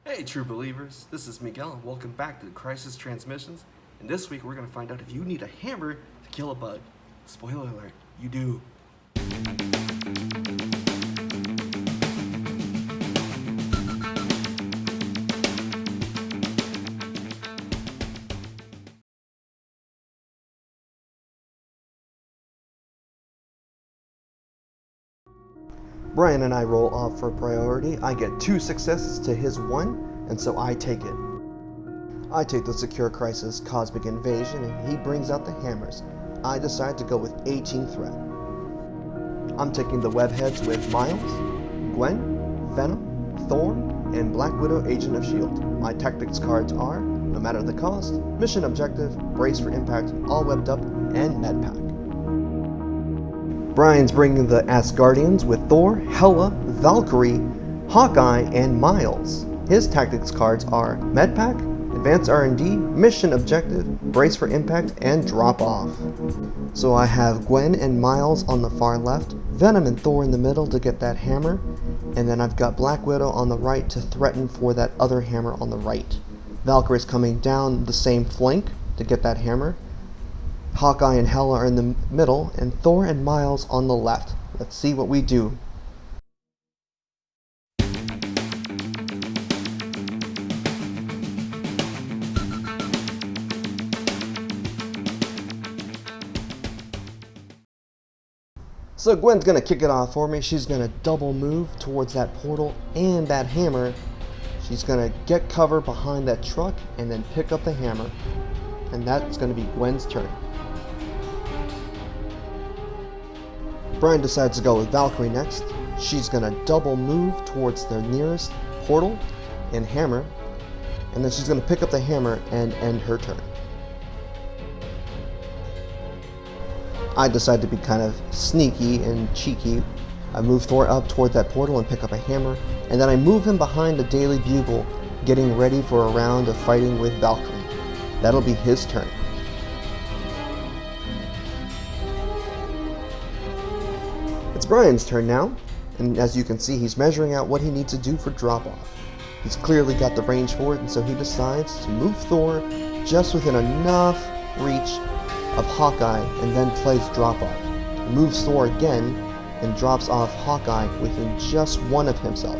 Hey true believers, this is Miguel and welcome back to Crisis Transmissions, and this week we're going to find out if you need a hammer to kill a bug. Spoiler alert, you do. Brian and I roll off for priority. I get 2 successes to his 1, and so I take it. I take the Secure Crisis Cosmic Invasion, and he brings out the hammers. I decide to go with 18 threat. I'm taking the Webheads with Miles, Gwen, Venom, Thor, and Black Widow Agent of S.H.I.E.L.D. My tactics cards are, no matter the cost, mission objective, brace for impact, all webbed up, and medpack. Brian's bringing the Asgardians with Thor, Hela, Valkyrie, Hawkeye, and Miles. His tactics cards are Medpack, Advanced R&D, Mission Objective, Brace for Impact, and Drop Off. So I have Gwen and Miles on the far left, Venom and Thor in the middle to get that hammer, and then I've got Black Widow on the right to threaten for that other hammer on the right. Valkyrie's coming down the same flank to get that hammer. Hawkeye and Hela are in the middle, and Thor and Miles on the left. Let's see what we do. So Gwen's gonna kick it off for me. She's gonna double move towards that portal and that hammer. She's gonna get cover behind that truck and then pick up the hammer. And that's gonna be Gwen's turn. Brian decides to go with Valkyrie next. She's gonna double move towards the nearest portal and hammer, and then she's gonna pick up the hammer and end her turn. I decide to be kind of sneaky and cheeky. I move Thor up toward that portal and pick up a hammer, and then I move him behind the Daily Bugle, getting ready for a round of fighting with Valkyrie. That'll be his turn. It's Brian's turn now, and as you can see, he's measuring out what he needs to do for drop-off. He's clearly got the range for it, and so he decides to move Thor just within enough reach of Hawkeye, and then plays drop-off. He moves Thor again, and drops off Hawkeye within just one of himself,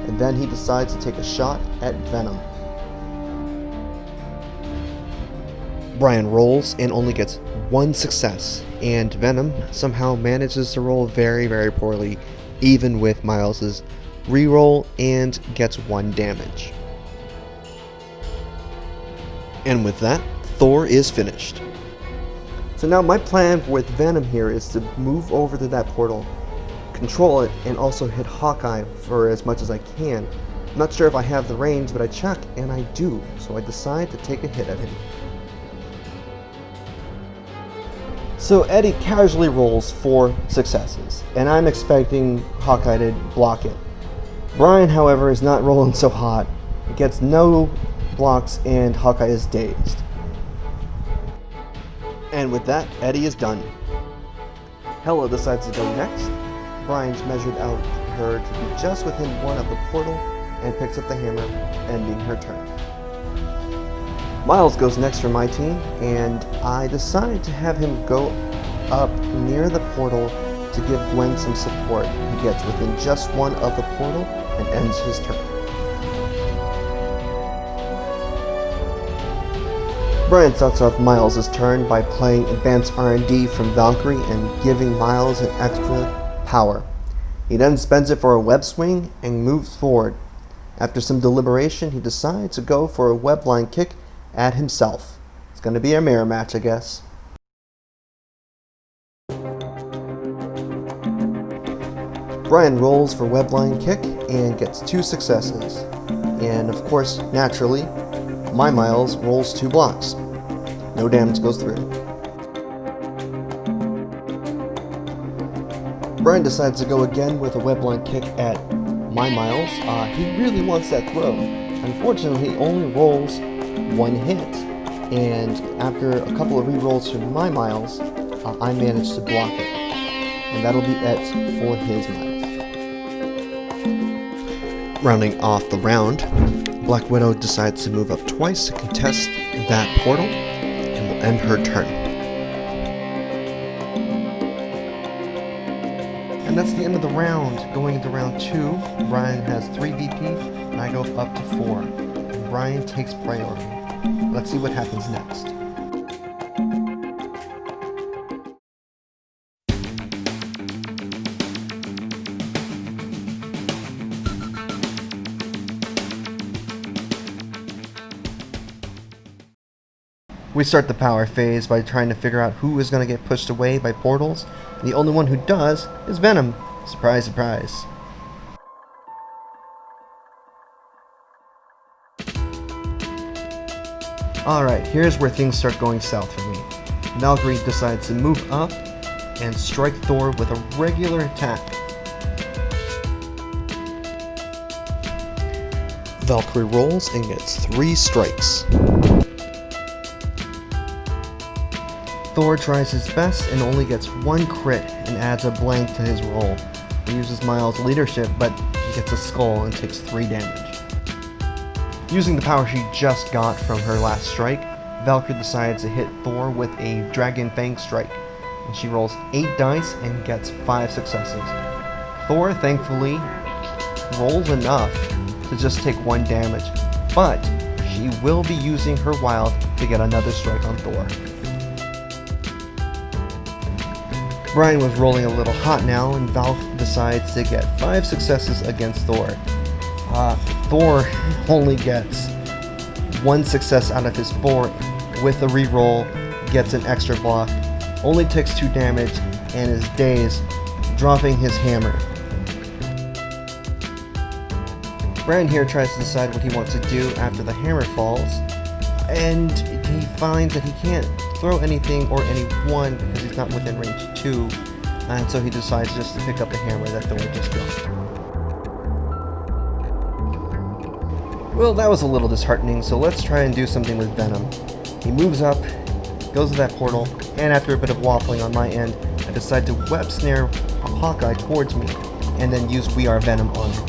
and then he decides to take a shot at Venom. Brian rolls and only gets 1 success, and Venom somehow manages to roll very, very poorly, even with Miles's reroll, and gets 1 damage. And with that, Thor is finished. So now my plan with Venom here is to move over to that portal, control it, and also hit Hawkeye for as much as I can. I'm not sure if I have the range, but I check, and I do, so I decide to take a hit at him. So Eddie casually rolls 4 successes, and I'm expecting Hawkeye to block it. Brian, however, is not rolling so hot. He gets no blocks, and Hawkeye is dazed. And with that, Eddie is done. Hela decides to go next. Brian's measured out her to be just within 1 of the portal, and picks up the hammer, ending her turn. Miles goes next for my team, and I decide to have him go up near the portal to give Gwen some support. He gets within just 1 of the portal and ends his turn. Brian starts off Miles' turn by playing Advanced R&D from Valkyrie and giving Miles an extra power. He then spends it for a web swing and moves forward. After some deliberation, he decides to go for a web line kick at himself. It's going to be a mirror match, I guess. Brian rolls for web line kick and gets 2 successes. And of course, naturally, my Miles rolls 2 blocks. No damage goes through. Brian decides to go again with a web line kick at my Miles. He really wants that throw. Unfortunately, he only rolls 1 hit, and after a couple of rerolls from my Miles, I managed to block it, and that'll be it for his Miles. Rounding off the round, Black Widow decides to move up twice to contest that portal and will end her turn. And that's the end of the round. Going into round 2, Brian has 3 VP and I go up to 4. And Brian takes priority. Let's see what happens next. We start the power phase by trying to figure out who is going to get pushed away by portals, and the only one who does is Venom. Surprise, surprise. Alright, here's where things start going south for me. Valkyrie decides to move up and strike Thor with a regular attack. Valkyrie rolls and gets 3 strikes. Thor tries his best and only gets 1 crit and adds a blank to his roll. He uses Miles' leadership, but he gets a skull and takes 3 damage. Using the power she just got from her last strike, Valkyrie decides to hit Thor with a Dragon Fang strike, and she rolls 8 dice and gets 5 successes. Thor thankfully rolls enough to just take 1 damage, but she will be using her wild to get another strike on Thor. Brian was rolling a little hot now, and Valk decides to get 5 successes against Thor. Thor only gets 1 success out of his 4 with a reroll, gets an extra block, only takes 2 damage, and is dazed, dropping his hammer. Brian here tries to decide what he wants to do after the hammer falls, and he finds that he can't throw anything or anyone because he's not within range 2, and so he decides just to pick up the hammer that Thor just dropped. Well, that was a little disheartening, so let's try and do something with Venom. He moves up, goes to that portal, and after a bit of waffling on my end, I decide to web snare Hawkeye towards me, and then use We Are Venom on him.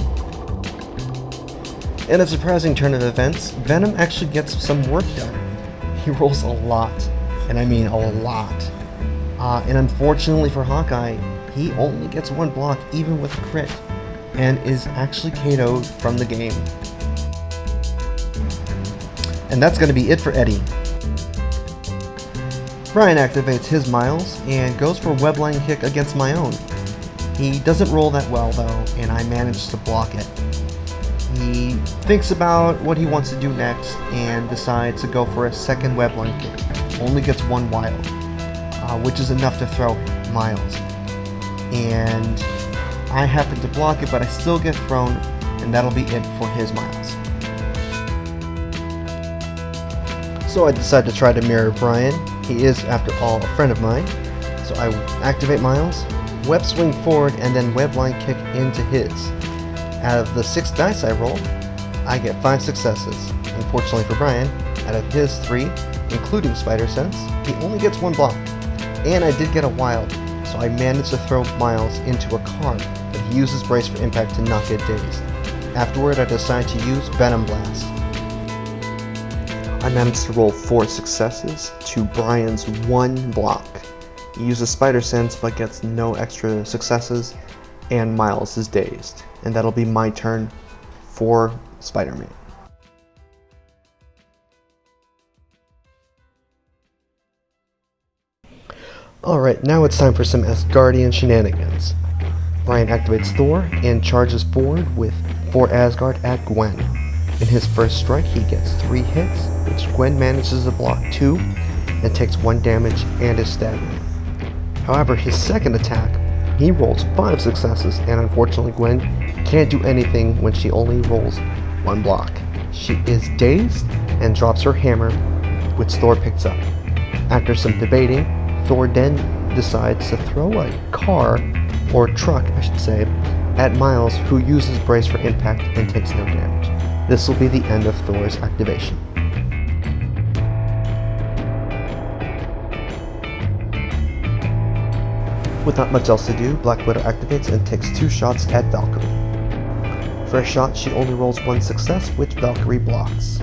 In a surprising turn of events, Venom actually gets some work done. He rolls a lot, and I mean a lot. And unfortunately for Hawkeye, he only gets 1 block even with a crit, and is actually KO'd from the game. And that's going to be it for Eddie. Brian activates his Miles and goes for Webline Kick against my own. He doesn't roll that well though, and I manage to block it. He thinks about what he wants to do next and decides to go for a second Webline Kick. Only gets 1 wild, which is enough to throw Miles. And I happen to block it, but I still get thrown, and that'll be it for his Miles. So I decide to try to mirror Brian. He is, after all, a friend of mine. So I activate Miles, web swing forward, and then webline kick into his. Out of the 6 dice I roll, I get 5 successes. Unfortunately for Brian, out of his 3, including Spider Sense, he only gets 1 block. And I did get a wild, so I managed to throw Miles into a car, but he uses Brace for Impact to not get dazed. Afterward, I decide to use Venom Blast. I managed to roll 4 successes to Brian's 1 block. He uses Spider Sense but gets no extra successes, and Miles is dazed. And that'll be my turn for Spider-Man. Alright, now it's time for some Asgardian shenanigans. Brian activates Thor and charges forward with 4 Asgard at Gwen. In his first strike, he gets 3 hits, which Gwen manages to block 2 and takes 1 damage and is staggered. However, his second attack, he rolls 5 successes, and unfortunately Gwen can't do anything when she only rolls 1 block. She is dazed and drops her hammer, which Thor picks up. After some debating, Thor then decides to throw a car, or truck I should say, at Miles, who uses Brace for Impact and takes no damage. This will be the end of Thor's activation. With not much else to do, Black Widow activates and takes 2 shots at Valkyrie. First shot, she only rolls one success, which Valkyrie blocks.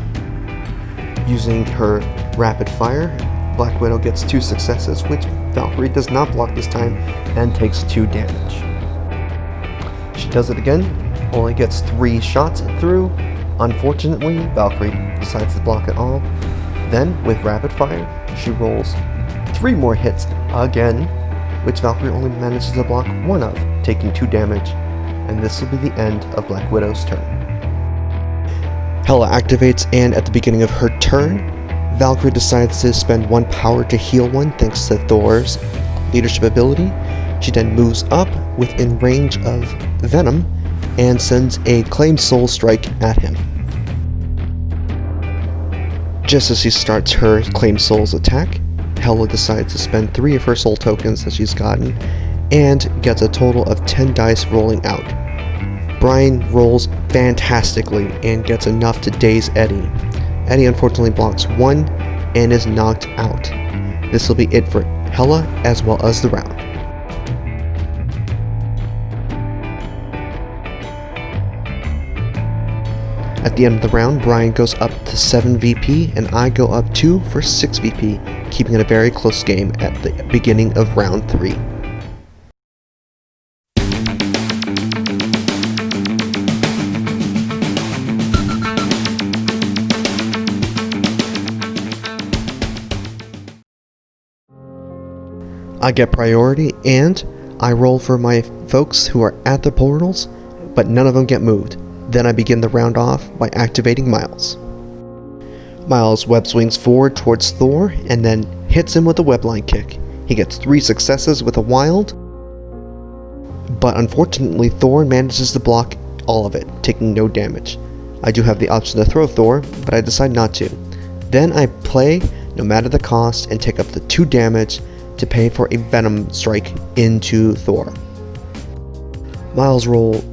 Using her rapid fire, Black Widow gets 2 successes, which Valkyrie does not block this time and takes 2 damage. She does it again, only gets 3 shots through. Unfortunately, Valkyrie decides to block it all. Then, with rapid fire, she rolls 3 more hits again, which Valkyrie only manages to block 1 of, taking 2 damage, and this will be the end of Black Widow's turn. Hela activates, and at the beginning of her turn, Valkyrie decides to spend 1 power to heal 1 thanks to Thor's leadership ability. She then moves up within range of Venom and sends a Claimed Soul strike at him. Just as she starts her Claimed Soul's attack, Hela decides to spend 3 of her soul tokens that she's gotten and gets a total of 10 dice rolling out. Brian rolls fantastically and gets enough to daze Eddie. Eddie unfortunately blocks 1 and is knocked out. This will be it for Hela as well as the round. At the end of the round, Brian goes up to 7 VP and I go up 2 for 6 VP, keeping it a very close game at the beginning of round 3. I get priority and I roll for my folks who are at the portals, but none of them get moved. Then I begin the round off by activating Miles. Miles web swings forward towards Thor and then hits him with a webline kick. He gets 3 successes with a wild, but unfortunately Thor manages to block all of it, taking no damage. I do have the option to throw Thor, but I decide not to. Then I play no matter the cost and take up the 2 damage to pay for a Venom strike into Thor. Miles' roll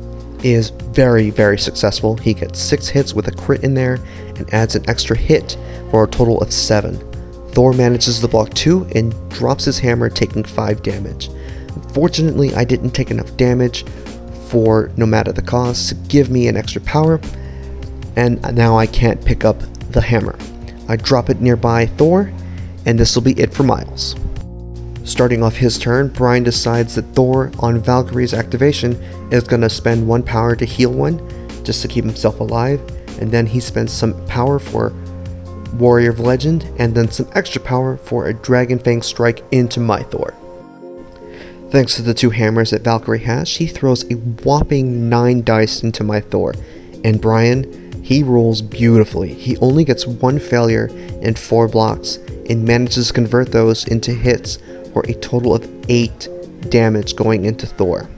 is very, very successful. He gets 6 hits with a crit in there and adds an extra hit for a total of 7. Thor manages to block 2 and drops his hammer, taking 5 damage. Unfortunately, I didn't take enough damage for no matter the cost to give me an extra power, and now I can't pick up the hammer. I drop it nearby Thor, and this will be it for Miles. Starting off his turn, Brian decides that Thor, on Valkyrie's activation, is going to spend 1 power to heal 1, just to keep himself alive, and then he spends some power for Warrior of Legend, and then some extra power for a Dragon Fang strike into my Thor. Thanks to the 2 hammers that Valkyrie has, she throws a whopping 9 dice into my Thor, and Brian, he rolls beautifully. He only gets 1 failure and 4 blocks, and manages to convert those into hits for a total of 8 damage going into Thor.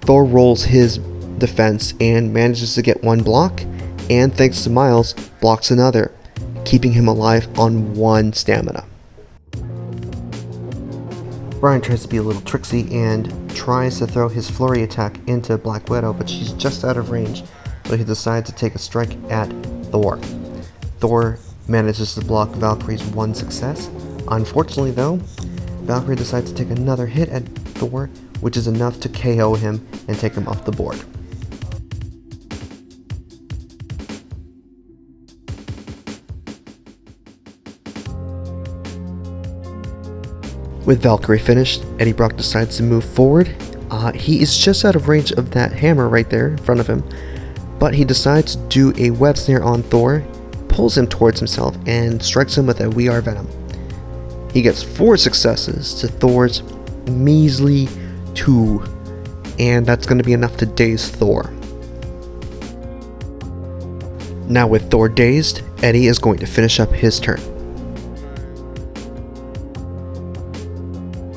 Thor rolls his defense and manages to get 1 block, and thanks to Miles, blocks another, keeping him alive on 1 stamina. Brian tries to be a little tricksy and tries to throw his flurry attack into Black Widow, but she's just out of range, so he decides to take a strike at Thor. Thor manages to block Valkyrie's 1 success. Unfortunately though, Valkyrie decides to take another hit at Thor, which is enough to KO him and take him off the board. With Valkyrie finished, Eddie Brock decides to move forward. He is just out of range of that hammer right there in front of him, but he decides to do a web snare on Thor, pulls him towards himself, and strikes him with a We Are Venom. He gets 4 successes to Thor's measly 2, and that's going to be enough to daze Thor. Now with Thor dazed, Eddie is going to finish up his turn.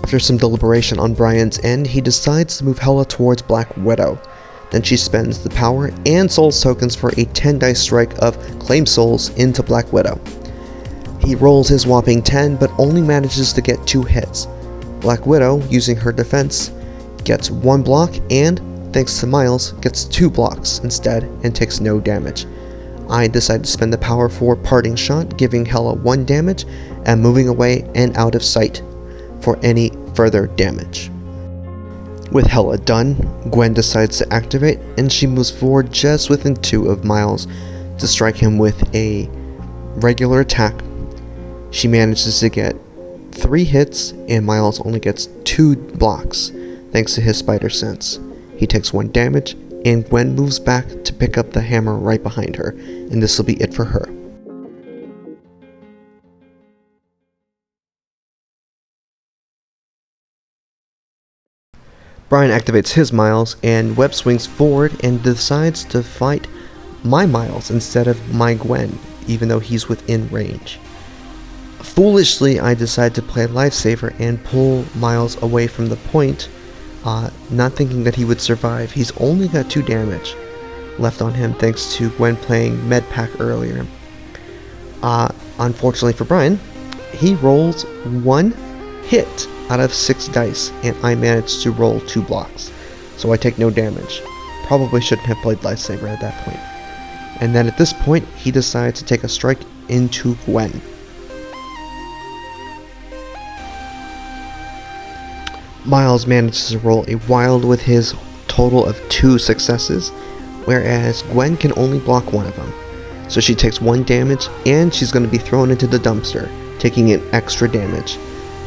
After some deliberation on Brian's end, he decides to move Hela towards Black Widow. Then she spends the power and souls tokens for a 10 dice strike of Claimed Souls into Black Widow. He rolls his whopping 10, but only manages to get 2 hits. Black Widow, using her defense, gets 1 block and, thanks to Miles, gets 2 blocks instead and takes no damage. I decide to spend the power for Parting Shot, giving Hela 1 damage and moving away and out of sight for any further damage. With Hela done, Gwen decides to activate, and she moves forward just within 2 of Miles to strike him with a regular attack. She manages to get 3 hits, and Miles only gets 2 blocks thanks to his spider sense. He takes 1 damage, and Gwen moves back to pick up the hammer right behind her, and this will be it for her. Brian activates his Miles, and Web swings forward and decides to fight my Miles instead of my Gwen, even though he's within range. Foolishly, I decide to play Lifesaver and pull Miles away from the point, not thinking that he would survive. He's only got 2 damage left on him thanks to Gwen playing Medpack earlier. Unfortunately for Brian, he rolls 1 hit out of 6 dice, and I managed to roll 2 blocks, so I take no damage. Probably shouldn't have played Lifesaver at that point. And then at this point, he decides to take a strike into Gwen. Miles manages to roll a wild with his total of 2 successes, whereas Gwen can only block 1 of them. So she takes 1 damage, and she's going to be thrown into the dumpster, taking an extra damage.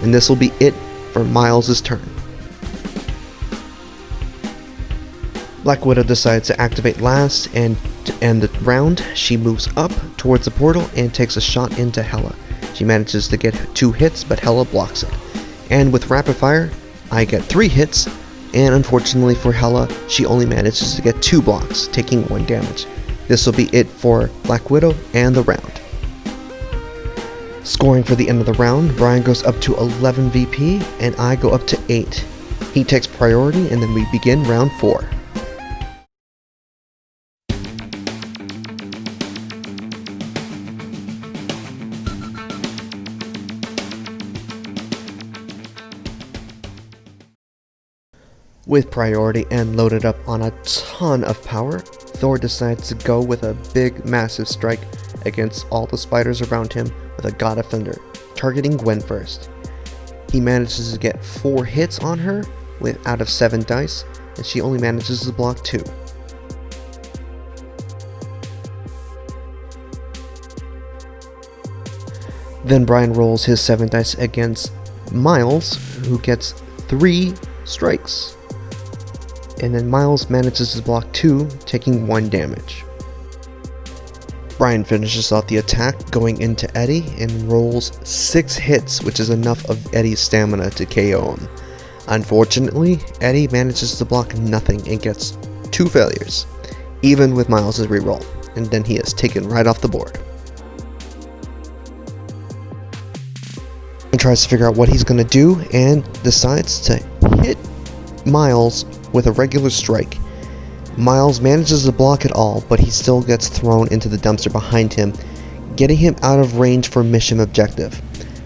And this will be it for Miles' turn. Black Widow decides to activate last, and to end the round, she moves up towards the portal and takes a shot into Hela. She manages to get 2 hits, but Hela blocks it. And with rapid fire, I get 3 hits, and unfortunately for Hela, she only manages to get 2 blocks, taking 1 damage. This will be it for Black Widow and the round. Scoring for the end of the round, Brian goes up to 11 VP, and I go up to 8. He takes priority, and then we begin round 4. With priority and loaded up on a ton of power, Thor decides to go with a big, massive strike against all the spiders around him with a God of Thunder, targeting Gwen first. He manages to get 4 hits on her out of 7 dice, and she only manages to block 2. Then Brian rolls his 7 dice against Miles, who gets 3 strikes. And then Miles manages to block 2, taking 1 damage. Brian finishes off the attack going into Eddie and rolls 6 hits, which is enough of Eddie's stamina to KO him. Unfortunately, Eddie manages to block nothing and gets 2 failures, even with Miles' reroll, and then he is taken right off the board. And tries to figure out what he's going to do and decides to hit Miles with a regular strike. Miles manages to block it all, but he still gets thrown into the dumpster behind him, getting him out of range for mission objective.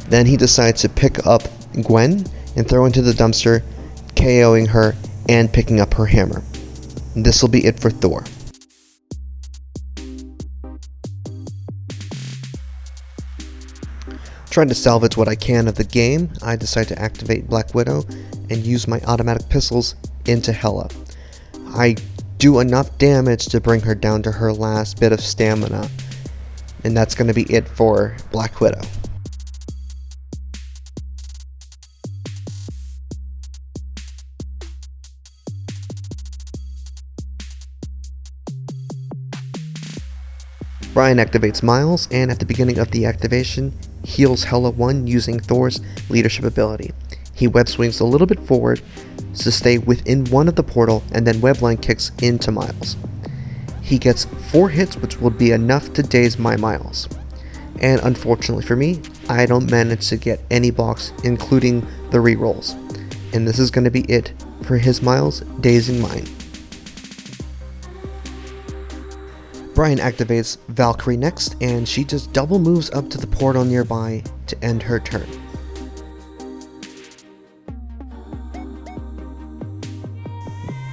Then he decides to pick up Gwen and throw into the dumpster, KOing her and picking up her hammer. This will be it for Thor. Trying to salvage what I can of the game, I decide to activate Black Widow and use my automatic pistols into Hela. I do enough damage to bring her down to her last bit of stamina, and that's going to be it for Black Widow. Brian activates Miles, and at the beginning of the activation, heals Hela 1 using Thor's leadership ability. He web swings a little bit forward to stay within one of the portal, and then webline kicks into Miles. He gets 4 hits, which will be enough to daze my Miles. And unfortunately for me, I don't manage to get any blocks, including the rerolls. And this is going to be it for his Miles, dazing mine. Brian activates Valkyrie next, and she just double moves up to the portal nearby to end her turn.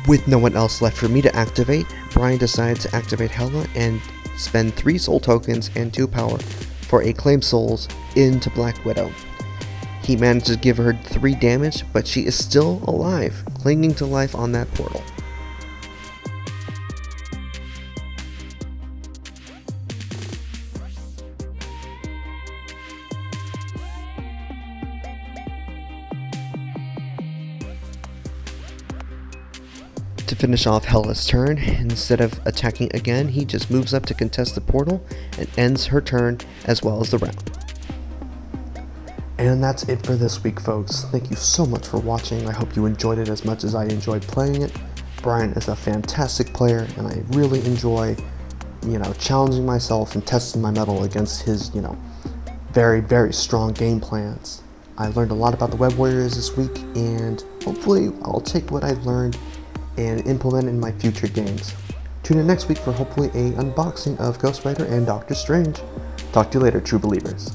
With no one else left for me to activate, Brian decides to activate Hela and spend 3 soul tokens and 2 power for a claim souls into Black Widow. He managed to give her 3 damage, but she is still alive, clinging to life on that portal. To finish off Hela's turn, instead of attacking again, he just moves up to contest the portal and ends her turn as well as the round. And that's it for this week, folks. Thank you so much for watching. I hope you enjoyed it as much as I enjoyed playing it. Brian is a fantastic player, and I really enjoy, challenging myself and testing my mettle against his, very, very strong game plans. I learned a lot about the Web Warriors this week, and hopefully I'll take what I've learned and implement in my future games. Tune in next week for hopefully a unboxing of Ghost Rider and Doctor Strange. Talk to you later, true believers.